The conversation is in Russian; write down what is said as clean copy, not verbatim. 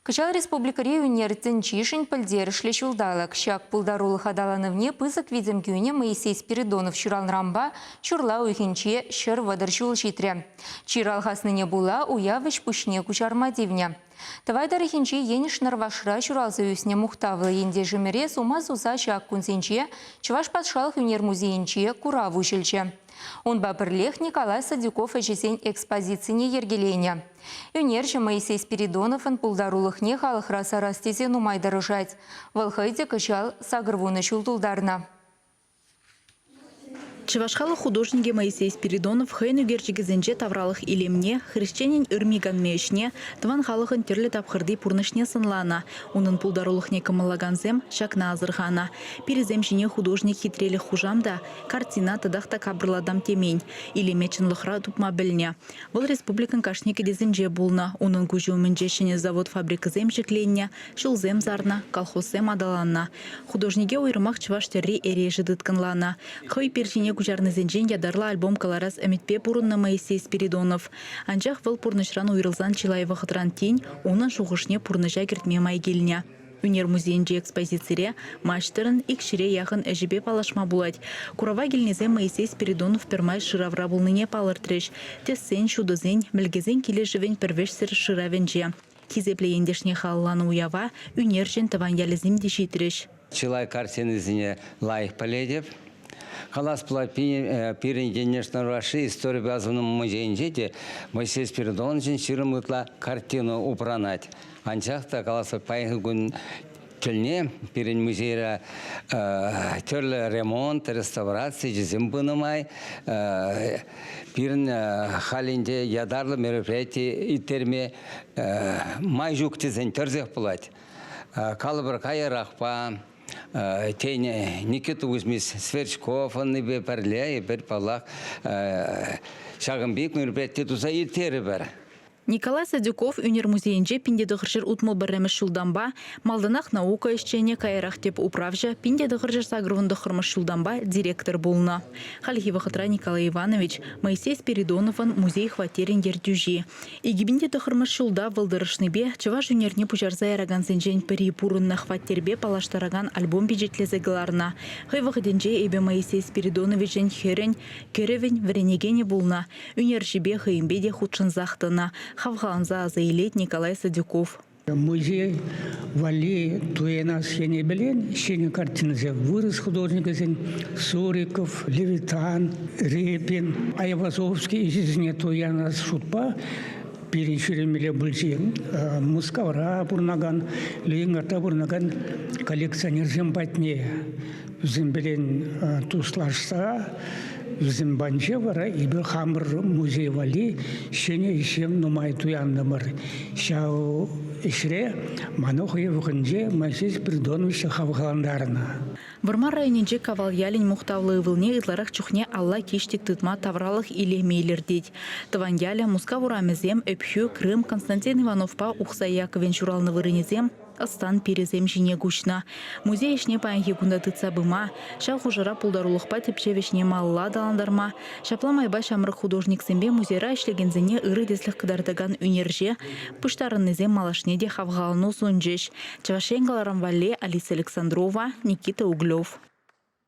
Кычал республикари юнертен чишин пылдерішлі шулдалык. Шак пылдарулы хадаланывне пызык видим кюне Моисей Спиридонов чурал рамба чурла уйхинче шыр вадыр шул шитре. Чирал хасныне була уявыш пушне кучарма дивня. Тавайдар хинче ениш нарвашра чуралзы юсне мухтавлы енде жемере сума суза шак кунсенче чываш патшалық юнер музейінче кураву шилче. Он бабырлех Николай Садюков эчесен экспозицияне ергелене. Юнерче Моисей Спиридонов пулдарулыхне халықра сарастезе нумайдырыжать. Валхайде кычал сагырвуны шултулдарна. Чывашхалы художники Моисей Спиридонов хайну герчегізенже тавралық илемне, хрещенин үрмиган мешне, тван халықын түрлі тапқырды пурнышне сынлана. Унын пулдарулықне кымылаганзем шакна азырхана. Переземшіне художник хитрелі хужамда, картина тадақта кабырладам темень. Илеме чынлықра тупма біліне. Бұл республикан кашнекі дезенже болна. Унын күжуымінжешіне завод фабрикызем жекленне, шылзем зарна, колхозем адаланна. Художнике ойрымақ чываш терри эрежі дытканлана. Хой перчине кучарнызенжен ядарла альбом каларас әмітпе бұрынна Моисей Спиридонов. Анчах выл пурнышран уйрылзан Чилаева хытран тень, онын шуғышне пурныша кертме майгеліне. Юнер музейінже экспозицире маштырын икшире яхын әжібе палашма булать. Курава келнезе Моисей Спиридонов пермай шыравра булныне палыртреш. Тессен, шудызен, мілгезен келе живен первешсір шыравенже. Кизепле ендешне халланы уява, юнержен таван ялезім дешитреш. Чилай картинызіне лайық паледеп. Халас была перенеденешна Раши, история базовном музейнде, Моисей Спиридонович ширмытла картину упранать. Анчахта халаса пайгун тельне перен музея терле ремонт, реставрация, жезимбынымай, перен халинде ядарлы мероприятие итерме майжуктизен терзех плать. Калыбыр кайрахпа. Тень Никита Узмис Сверчков, он и бепарле, и берпалах, шагамбик, мероприятие туза и теребер. Николай Садюков юнер музейінже пинде дұғыржыр ұтмыл бірреміш шулданба, малдынақ наука ішчене кайрақ деп управжа пинде дұғыржыр сагрывынды қырмыш шулданба директор болна. Халихи вақытра Николай Иванович Моисей Спиридоновын музей хватерин ердюжи. Игибинде дұғырмыш шулда вылдырышны бе, чываш юнерне пужарза яраган сенжен пірі пурынна хваттербе палаштараган альбом бюджетлезе гыларна. Хай вақытенже эбе Моисей Спиридоновичен херен, керевен вренегене болна. Юнер жібе хайымбеде худшын зақтына. Хавханза заилет Николай Садюков. Музей вали туена сене белен, сене картинзе вырос художник Суриков, Левитан, Репин, Айвазовский, изне туена шутпа, перечеремеле бульзин, Мускавра бурнаган, Лингата бурнаган, коллекционер зембатне, зембелен туслашса, Зимбанчевара и Хамр музей вали, шене ищем нумай туяндамар. Шау ишре манохуе вуханже Моисей Спиридонович хавгаландарна. Вармар районинже кавалялин мухтавлы вылне итларах чухне алла киштик тытма тавралых или мейлердеть. Таваньяля Мускавурамезем, Эпхю, Крым, Константин Ивановпа, Ухса Яковен Чуралны вырынезем, Астан перезем жине гучна. Музей ишне паянхи кундатыца быма, ша хужара пулдарулықпа тепчевешне малла даландарма, шапламайба шамрық художник сэмбе музейра ишлегензене ыры деслих кадардаган үнерже, пуштарыннезем малашне де хавгалну сунжеш. Чавашенгаларам вале Алиса Александрова, Никита Углев.